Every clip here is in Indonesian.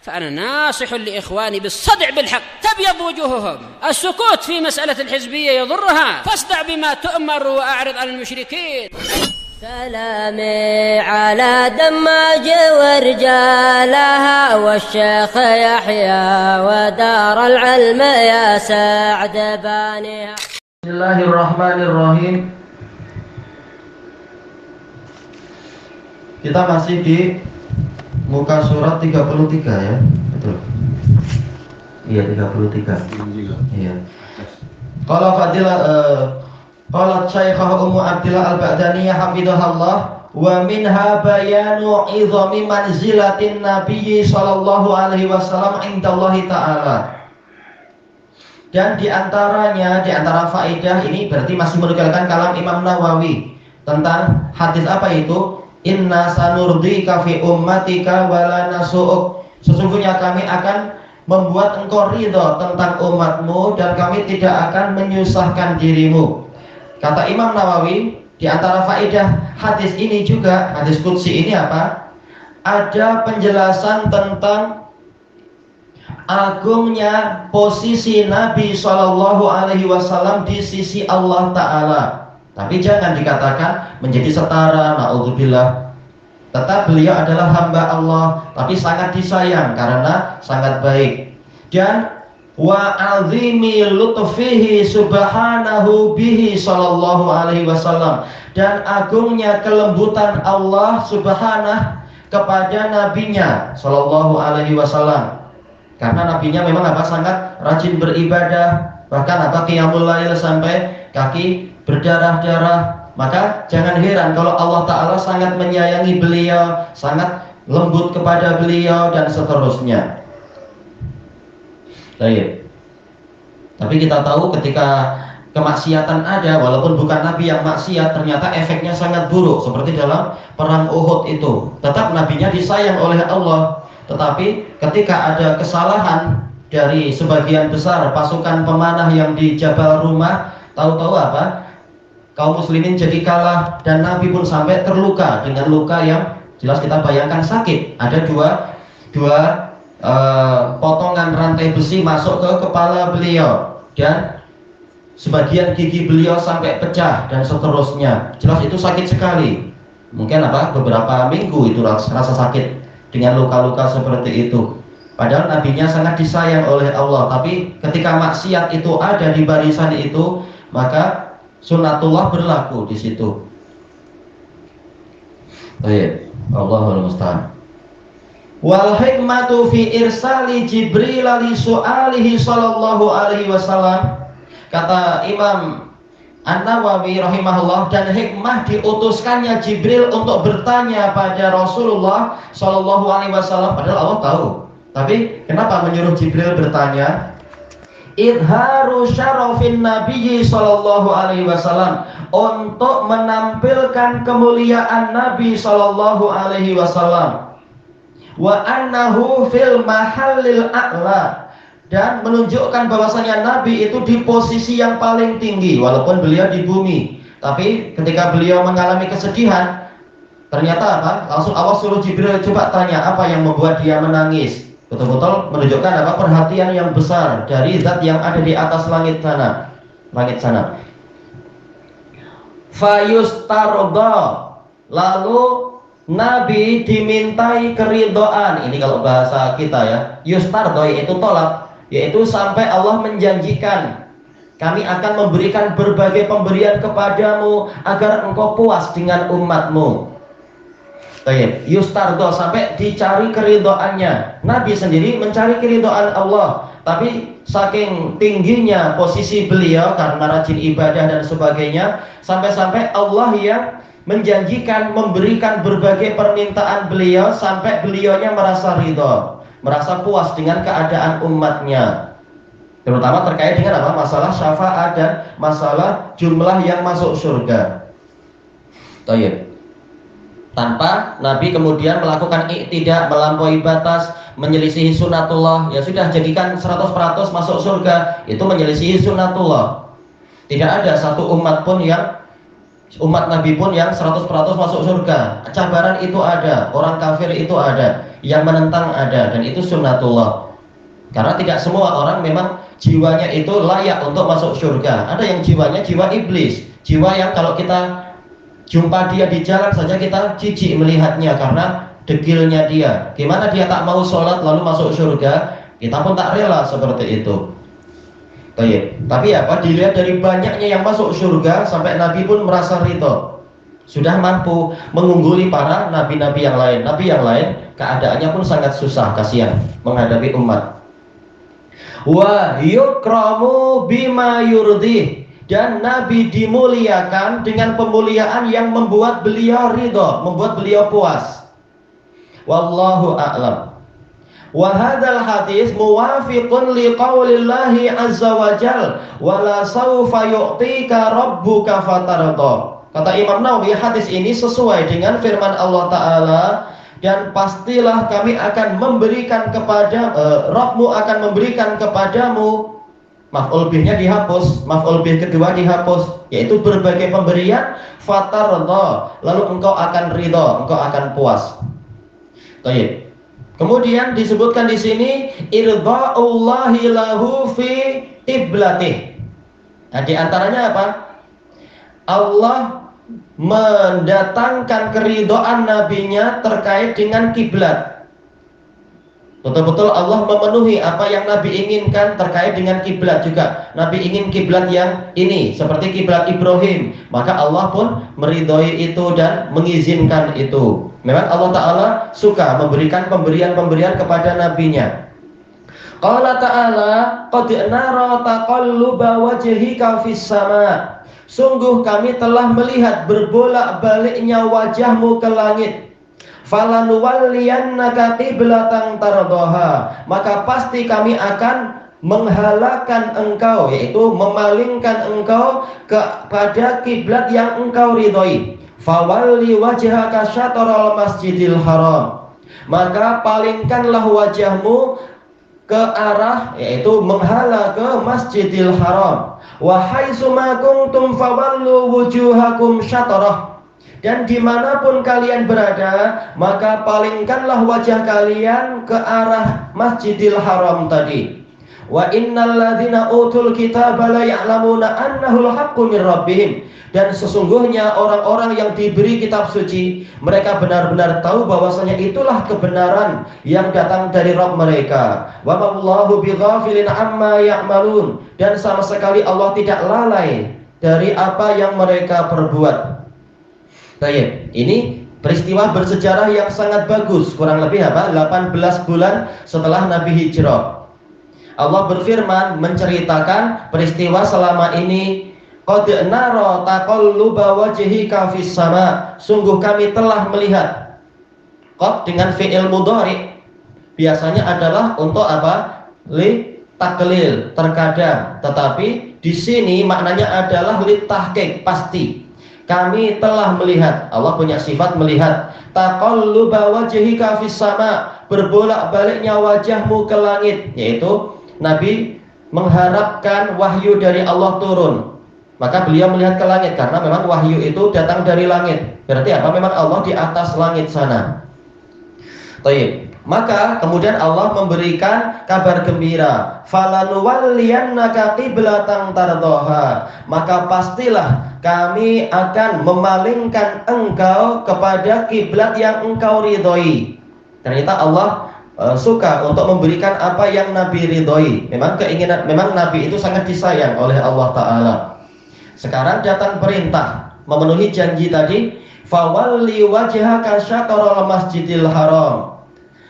فأنا ناصح لإخواني بالصدع بالحق تبيض وجوههم. السكوت في مسألة الحزبية يضرها، فاصدع بما تؤمر وأعرض عن المشركين. سلامي على دماج ورجالها والشيخ يحيى ودار العلم يا سعد بانيها. بسم الله الرحمن الرحيم. Kita masih di muka surat 33 ya, betul? Iya 33. Iya. Qala Fadilah qalat Syekhah Ummu Abdillah Al-Ba'daniyah hafidhahallah wa minha bayanu izami manzilatin Nabi sallallahu alaihi wasallam indallahi ta'ala. Dan diantaranya, diantara faedah ini berarti masih menukilkan kalam Imam Nawawi tentang hadis apa itu? Inna sanurdika fi ummatika wala nasu'uk. Sesungguhnya kami akan membuat engkau ridho tentang umatmu dan kami tidak akan menyusahkan dirimu. Kata Imam Nawawi, di antara faedah hadis ini juga, hadis qudsi ini apa? Ada penjelasan tentang agungnya posisi Nabi SAW di sisi Allah Ta'ala. Tapi jangan dikatakan menjadi setara, na'udzubillah. Tetap beliau adalah hamba Allah, tapi sangat disayang karena sangat baik. Dan wa azimi lutfihi subhanahu bihi sallallahu alaihi wasallam, dan agungnya kelembutan Allah subhanahu kepada nabinya sallallahu alaihi wasallam. Karena nabinya memang apa, sangat rajin beribadah, bahkan apa qiyamul lail sampai kaki berdarah-darah. Maka jangan heran kalau Allah Ta'ala sangat menyayangi beliau, sangat lembut kepada beliau dan seterusnya. Baik. Tapi kita tahu ketika kemaksiatan ada, walaupun bukan Nabi yang maksiat, ternyata efeknya sangat buruk. Seperti dalam perang Uhud itu, tetap nabinya disayang oleh Allah. Tetapi ketika ada kesalahan dari sebagian besar pasukan pemanah yang di Jabal Rumah, tahu-tahu apa? Kaum muslimin jadi kalah dan Nabi pun sampai terluka dengan luka yang jelas kita bayangkan sakit. Ada dua potongan rantai besi masuk ke kepala beliau dan sebagian gigi beliau sampai pecah dan seterusnya. Jelas itu sakit sekali. Mungkin apa, beberapa minggu itu rasa sakit dengan luka-luka seperti itu. Padahal nabinya sangat disayang oleh Allah. Tapi ketika maksiat itu ada di barisan itu, maka sunnatullah berlaku di situ. Baik, Allahul musta'an. Wal hikmatu fi irsali Jibril li su'alihi sallallahu alaihi wasallam. Kata Imam An-Nawawi rahimahullah, dan hikmah diutuskannya Jibril untuk bertanya pada Rasulullah sallallahu alaihi wasallam, padahal Allah tahu. Tapi kenapa menyuruh Jibril bertanya? Idharu syarafin Nabi sallallahu alaihi wasallam, untuk menampilkan kemuliaan Nabi sallallahu alaihi wasallam, wa annahu fil mahallil a'la, dan menunjukkan bahwasanya Nabi itu di posisi yang paling tinggi walaupun beliau di bumi. Tapi ketika beliau mengalami kesedihan, ternyata apa? Langsung Allah suruh Jibril, coba tanya apa yang membuat dia menangis. Betul-betul menunjukkan apa, perhatian yang besar dari zat yang ada di atas langit sana. Fayustarda, lalu Nabi dimintai keridhaan. Ini kalau bahasa kita ya, yustarda itu tolak, yaitu sampai Allah menjanjikan, kami akan memberikan berbagai pemberian kepadamu agar engkau puas dengan umatmu. Baik, yustardo, sampai dicari keridhaannya. Nabi sendiri mencari keridhaan Allah, tapi saking tingginya posisi beliau karena rajin ibadah dan sebagainya, sampai-sampai Allah yang menjanjikan memberikan berbagai permintaan beliau sampai beliaunya merasa ridho, merasa puas dengan keadaan umatnya. Terutama terkait dengan apa? Masalah syafaat dan masalah jumlah yang masuk surga. Baik. Tanpa Nabi kemudian melakukan iktidak, melampaui batas, menyelisihi sunnatullah, ya sudah, jadikan 100% masuk surga, itu menyelisihi sunnatullah. Tidak ada satu umat Nabi pun yang 100% masuk surga. Cabaran itu ada, orang kafir itu ada. yang menentang ada, dan itu sunnatullah. Karena tidak semua orang memang jiwanya itu layak untuk masuk surga. Ada yang jiwanya jiwa iblis, jiwa yang kalau kita jumpa dia di jalan saja kita jijik melihatnya karena degilnya dia. Gimana dia tak mau sholat lalu masuk surga, kita pun tak rela seperti itu. Tapi apa, dilihat dari banyaknya yang masuk surga sampai Nabi pun merasa ridho, sudah mampu mengungguli para nabi-nabi yang lain. Nabi yang lain keadaannya pun sangat susah, kasihan menghadapi umat. Wa yukramu bima yurdih, dan Nabi dimuliakan dengan pemuliaan yang membuat beliau ridho, membuat beliau puas. Wallahu a'lam. Wa hadzal hadis muwafiqun liqaulillahi azza wa jal wala sawfa yu'tika rabbuka fatarda. Kata Imam Nawawi, hadis ini sesuai dengan firman Allah Ta'ala, dan pastilah kami akan memberikan kepada Rabbmu akan memberikan kepadamu. Maf'ul bihnya dihapus, maf'ul bih kedua dihapus, yaitu berbagai pemberian. Fatarda, lalu engkau akan ridho, engkau akan puas. Baik. Kemudian disebutkan di sini irda'ullahi lahu fi qiblatih. Nah, di antaranya apa? Allah mendatangkan keridhaan nabinya terkait dengan kiblat. Betul-betul Allah memenuhi apa yang Nabi inginkan terkait dengan kiblat juga. Nabi ingin kiblat yang ini seperti kiblat Ibrahim, maka Allah pun meridhoi itu dan mengizinkan itu. Memang Allah Ta'ala suka memberikan pemberian-pemberian kepada nabinya. Qala Ta'ala qad nara taqalluba wajhika fis sama. Sungguh kami telah melihat berbolak-baliknya wajahmu ke langit. Falanuwalliyannaka qiblatan tardaha, maka pasti kami akan menghalakan engkau, yaitu memalingkan engkau kepada kiblat yang engkau ridhoi. Fawalli wajhaka syatral masjidil haram, maka palingkanlah wajahmu ke arah, yaitu menghala ke Masjidil Haram. Wa haitsu ma kuntum fawallu wujuhakum syatrah, dan dimanapun kalian berada, maka palingkanlah wajah kalian ke arah Masjidil Haram tadi. Wa innal ladzina utul kitaba la ya'lamuna annahu al-haqqu min rabbihim, dan sesungguhnya orang-orang yang diberi kitab suci, mereka benar-benar tahu bahwasanya itulah kebenaran yang datang dari Rabb mereka. Wa mallahu bighafilin amma ya'malun, dan sama sekali Allah tidak lalai dari apa yang mereka perbuat. Baik, ini peristiwa bersejarah yang sangat bagus, kurang lebih 18 bulan setelah Nabi hijrah. Allah berfirman menceritakan peristiwa selama ini. Qad nara taqalluba wajhika fis sama, sungguh kami telah melihat. Qad dengan fi'il mudhari biasanya adalah untuk apa? Li taklil, terkadang, tetapi di sini maknanya adalah li tahqiq, pasti. Kami telah melihat, Allah punya sifat melihat. Taqalluba wajhika fis sama, berbolak-baliknya wajahmu ke langit, yaitu Nabi mengharapkan wahyu dari Allah turun. Maka beliau melihat ke langit karena memang wahyu itu datang dari langit. Berarti apa? Memang Allah di atas langit sana. Baik. Maka kemudian Allah memberikan kabar gembira. Falanuwalliyannaka qiblatan tardaha, maka pastilah kami akan memalingkan engkau kepada kiblat yang engkau ridhoi. Ternyata Allah suka untuk memberikan apa yang Nabi ridhoi. Memang Nabi itu sangat disayang oleh Allah Ta'ala. Sekarang datang perintah memenuhi janji tadi. Fawalli wajhaka syatral masjidil haram,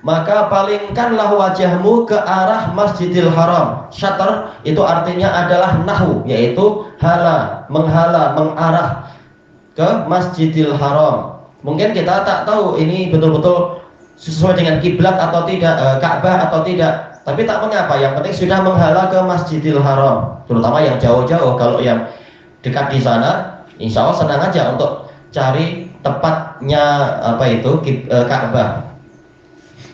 maka palingkanlah wajahmu ke arah Masjidil Haram. Syatr itu artinya adalah nahu, yaitu hala, menghala, mengarah ke Masjidil Haram. Mungkin kita tak tahu ini betul-betul sesuai dengan kiblat atau tidak, Ka'bah atau tidak, tapi tak mengapa, yang penting sudah menghala ke Masjidil Haram. Terutama yang jauh-jauh. Kalau yang dekat di sana, insya Allah senang aja untuk cari tepatnya Ka'bah.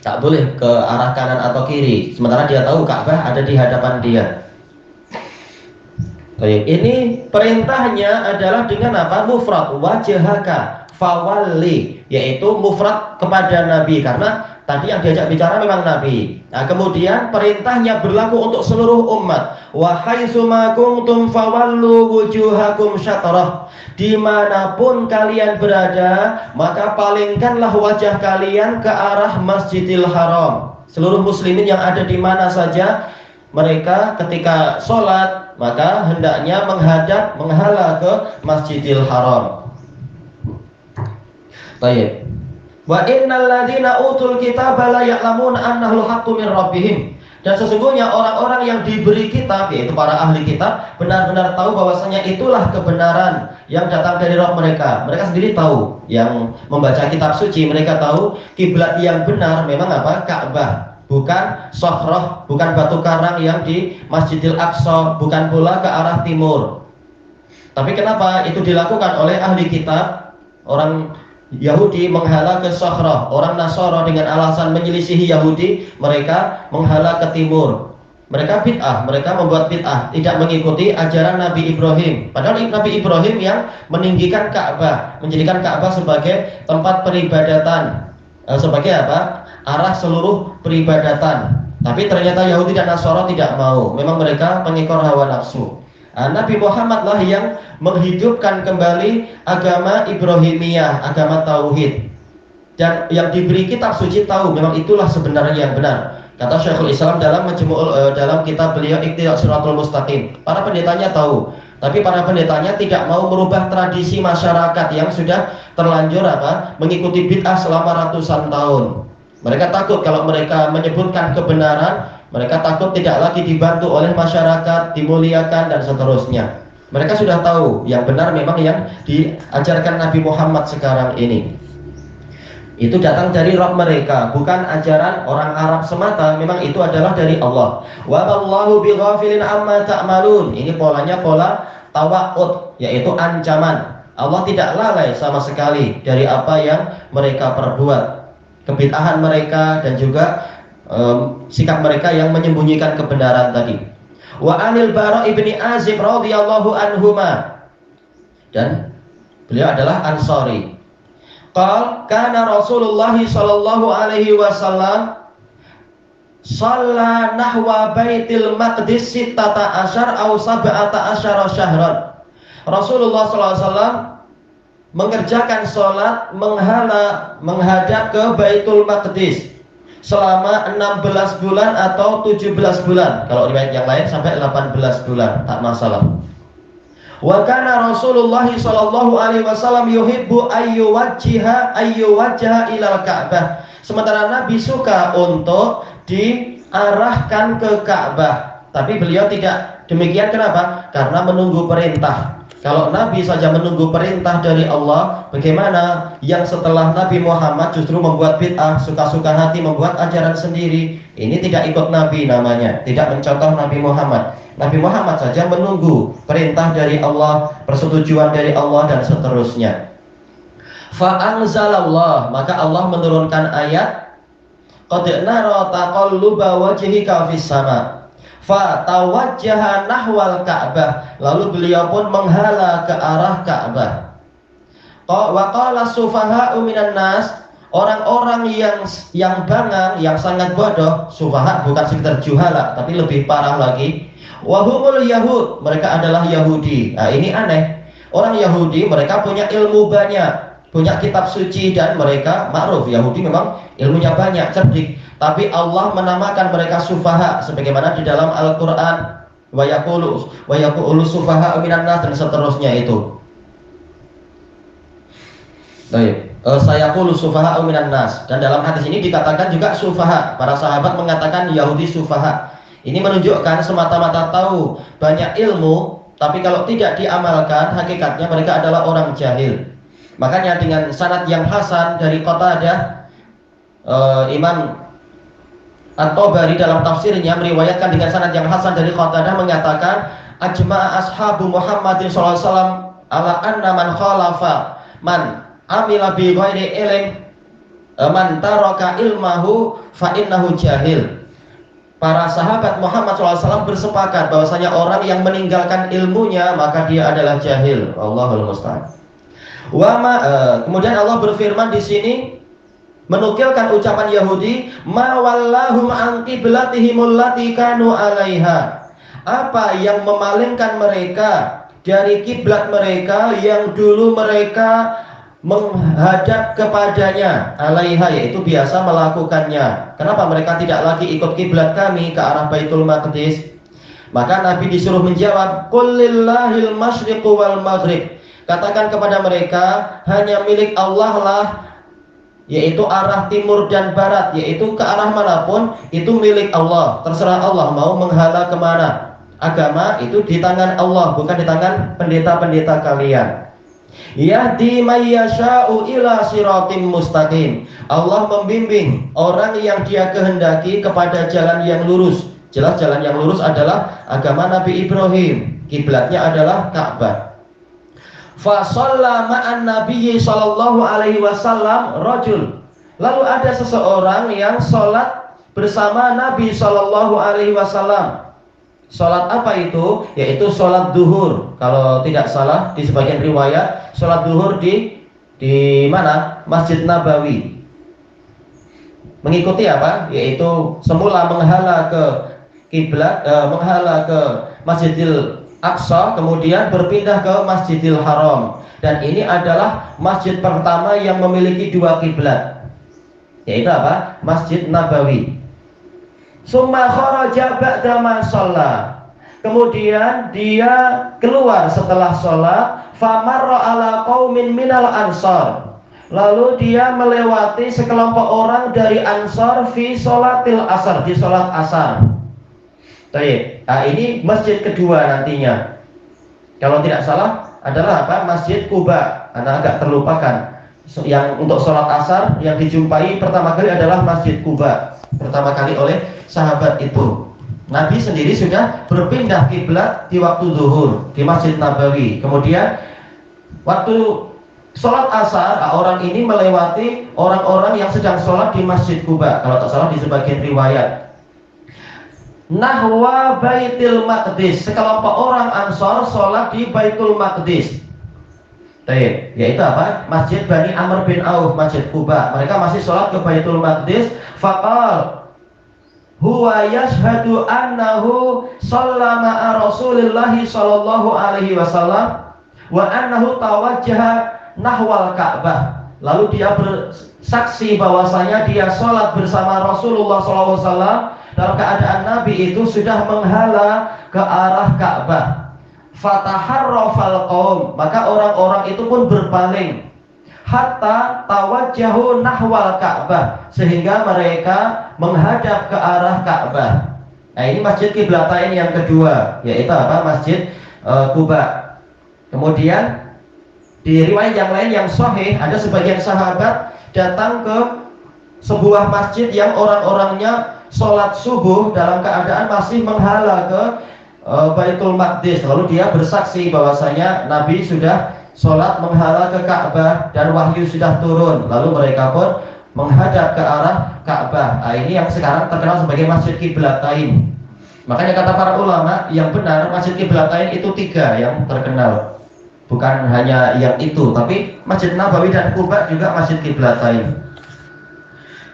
Tak boleh ke arah kanan atau kiri, sementara dia tahu Ka'bah ada di hadapan dia. Baik, ini perintahnya adalah dengan apa? Mufrad, wajhaka, fawalli, yaitu mufrad kepada Nabi, karena Tadi yang diajak bicara memang Nabi. Nah, kemudian perintahnya berlaku untuk seluruh umat. Wa haitsuma kuntum fawallu wujuhakum syatrah. Dimanapun kalian berada, maka palingkanlah wajah kalian ke arah Masjidil Haram. Seluruh muslimin yang ada di mana saja, mereka ketika sholat maka hendaknya menghala ke Masjidil Haram. Baik. Wa innal ladzina utul kitaba la ya'lamuna annahu haqqun min rabbihim. Dan sesungguhnya orang-orang yang diberi kitab, yaitu para ahli kitab, benar-benar tahu bahwasanya itulah kebenaran yang datang dari Rabb mereka. Mereka sendiri tahu, yang membaca kitab suci mereka tahu kiblat yang benar memang apa? Ka'bah, bukan Sokhrah, bukan batu karang yang di Masjidil Aqsa, bukan pula ke arah timur. Tapi kenapa itu dilakukan oleh ahli kitab? Orang Yahudi menghala ke Sokhrah, orang Nasara dengan alasan menyelisihi Yahudi, mereka menghala ke timur. Mereka bid'ah, mereka membuat bid'ah, tidak mengikuti ajaran Nabi Ibrahim. Padahal Nabi Ibrahim yang meninggikan Ka'bah, menjadikan Ka'bah sebagai tempat peribadatan, sebagai apa? Arah seluruh peribadatan. Tapi ternyata Yahudi dan Nasara tidak mau. Memang mereka mengekor hawa nafsu. Nabi Muhammad lah yang menghidupkan kembali agama Ibrahimiyah, agama Tauhid. Dan yang diberi kitab suci tahu memang itulah sebenarnya yang benar. Kata Syekhul Islam dalam kitab beliau Iqtidas Shiratal Mustaqim. Para pendetanya tahu, tapi para pendetanya tidak mau merubah tradisi masyarakat yang sudah terlanjur mengikuti bid'ah selama ratusan tahun. Mereka takut kalau mereka menyebutkan kebenaran, mereka takut tidak lagi dibantu oleh masyarakat, dimuliakan dan seterusnya. Mereka sudah tahu yang benar memang yang diajarkan Nabi Muhammad sekarang ini. Itu datang dari Rabb mereka, bukan ajaran orang Arab semata, memang itu adalah dari Allah. Wa ballahu bighafilin amma ta'malun. Ini polanya pola tawa'ud, yaitu ancaman. Allah tidak lalai sama sekali dari apa yang mereka perbuat. Kebid'ahan mereka dan juga sikap mereka yang menyembunyikan kebenaran tadi. Wa anil Bara ibni Azib radhiyallahu anhuma, dan beliau adalah Ansari. Qal kana Rasulullah sallallahu alaihi wasallam shalla nahwa Baitil Maqdis 16 aw 17 syahran. Rasulullah sallallahu alaihi wasallam mengerjakan sholat menghadap ke Baitul Maqdis selama 16 bulan atau 17 bulan. Kalau riwayat yang lain sampai 18 bulan, tak masalah. Wa kana Rasulullah sallallahu alaihi wasallam yuhibbu ayyuwajjaha ilal Ka'bah. Sementara Nabi suka untuk diarahkan ke Ka'bah. Tapi beliau tidak demikian, kenapa? Karena menunggu perintah. Kalau Nabi saja menunggu perintah dari Allah, bagaimana yang setelah Nabi Muhammad justru membuat bid'ah, suka-suka hati membuat ajaran sendiri? Ini tidak ikut Nabi namanya, tidak mencontoh Nabi Muhammad. Nabi Muhammad saja menunggu perintah dari Allah, persetujuan dari Allah dan seterusnya. Fa'anzalallah, maka Allah menurunkan ayat, qad nara taqalluba wajhika fis sama. Fatawajjaha nahwal Ka'bah, lalu beliau pun menghala ke arah Ka'bah. Wa qala sufaha'u minan nas, orang-orang yang bangang, yang sangat bodoh. Sufaha bukan sekedar juhala, tapi lebih parah lagi. Wa humul yahud, mereka adalah Yahudi. Nah, ini aneh. Orang Yahudi mereka punya ilmu banyak, punya kitab suci, dan mereka ma'ruf Yahudi memang ilmunya banyak, cerdik. Tapi Allah menamakan mereka sufaha, sebagaimana di dalam Al-Quran, wa yaqulu sufaha minan nas, dan seterusnya itu. Baik, sayaqulu sufaha minan nas, dan dalam hadis ini dikatakan juga sufaha. Para sahabat mengatakan Yahudi sufaha. Ini menunjukkan semata-mata tahu banyak ilmu, tapi kalau tidak diamalkan, hakikatnya mereka adalah orang jahil. Makanya dengan sanad yang hasan dari Qatadah, Imam At-Tabari dalam tafsirnya meriwayatkan dengan sanad yang hasan dari Qatadah mengatakan, ajma'a ashabu Muhammadin sallallahu alaihi wasallam ala anna man khalafa man amila bi ghairi ilm man taraka ilmahu fa innahu jahil. Para sahabat Muhammad SAW bersepakat bahwasanya orang yang meninggalkan ilmunya maka dia adalah jahil. Allahul musta'an. Kemudian Allah berfirman di sini menukilkan ucapan Yahudi, ma wallahum an qiblatihimul lati kanu 'alaiha. Apa yang memalingkan mereka dari kiblat mereka yang dulu mereka menghadap kepadanya, 'alaiha, yaitu biasa melakukannya. Kenapa mereka tidak lagi ikut kiblat kami ke arah Baitul Maqdis? Maka Nabi disuruh menjawab, qul lillahil masyriqu wal maghrib. Katakan kepada mereka, hanya milik Allah lah, yaitu arah timur dan barat, yaitu ke arah manapun itu milik Allah. Terserah Allah mau menghala kemana. Agama itu di tangan Allah, bukan di tangan pendeta-pendeta kalian. Yahdi may yasha'u ila siratim mustaqim. Allah membimbing orang yang Dia kehendaki kepada jalan yang lurus. Jelas jalan yang lurus adalah agama Nabi Ibrahim. Kiblatnya adalah Ka'bah. Fa shalla ma'an nabiyyi sallallahu alaihi wasallam rajul. Lalu ada seseorang yang sholat bersama Nabi sallallahu alaihi wasallam. Sholat apa itu? Yaitu sholat duhur. Kalau tidak salah di sebagian riwayat, sholat duhur di mana? Masjid Nabawi. Mengikuti apa? Yaitu semula menghala ke kiblat, menghala ke Masjidil Aqsa, kemudian berpindah ke Masjidil Haram. Dan ini adalah masjid pertama yang memiliki dua kiblat, yaitu apa? Masjid Nabawi. Summa kharaja ba'da ma shalla. Kemudian dia keluar setelah sholat, famarra ala qaumin minal ansar. Lalu dia melewati sekelompok orang dari Ansar fi sholatil asar, di sholat asar. Baik, nah ini masjid kedua nantinya. Kalau tidak salah adalah apa? Masjid Quba. Anda agak terlupakan. Yang untuk sholat asar yang dijumpai pertama kali adalah Masjid Quba. Pertama kali oleh sahabat itu. Nabi sendiri sudah berpindah kiblat di waktu zuhur di Masjid Nabawi. Kemudian waktu sholat asar, orang ini melewati orang-orang yang sedang sholat di Masjid Quba. Kalau tak salah di sebagian riwayat. Nahwa Baitul Maqdis, sekelompok orang Ansor sholat di Baitul Maqdis. Yaitu apa? Masjid Bani Amr bin Auf, Masjid Quba. Mereka masih sholat ke Baitul Maqdis. Faqal huwa yashhadu annahu shallama Rasulillahi sallallahu alaihi wasallam wa annahu tawajjaha nahwal Ka'bah. Lalu dia bersaksi bahwasanya dia sholat bersama Rasulullah sallallahu alaihi wasallam dalam keadaan Nabi itu sudah menghala ke arah Ka'bah. Fataharrafal qaum, maka orang-orang itu pun berpaling hatta tawajjahu nahwal Ka'bah, sehingga mereka menghadap ke arah Ka'bah. Nah, ini masjid kiblatain yang kedua, yaitu apa? Masjid Quba. Kemudian di riwayat yang lain yang sahih, ada sebagian sahabat datang ke sebuah masjid yang orang-orangnya sholat subuh dalam keadaan masih menghala ke Baitul Maqdis. Lalu dia bersaksi bahwasanya Nabi sudah sholat menghala ke Ka'bah dan wahyu sudah turun. Lalu mereka pun menghadap ke arah Ka'bah. Nah, ini yang sekarang terkenal sebagai Masjid Qiblatain. Makanya kata para ulama, yang benar Masjid Qiblatain itu 3 yang terkenal. Bukan hanya yang itu, tapi Masjid Nabawi dan Quba juga Masjid Qiblatain.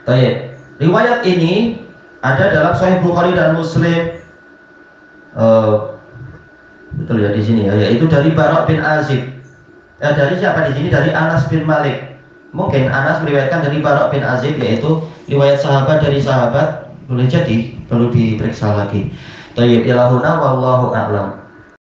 Baik. Riwayat ini ada dalam Sahih Bukhari dan Muslim. Betul ya di sini ya, yaitu dari Bara' bin Azib. Dari siapa di sini? Dari Anas bin Malik. Mungkin Anas meriwayatkan dari Bara' bin Azib, yaitu riwayat sahabat dari sahabat. Boleh jadi perlu diperiksa lagi. Tayyib ilahuna wallahu a'lam.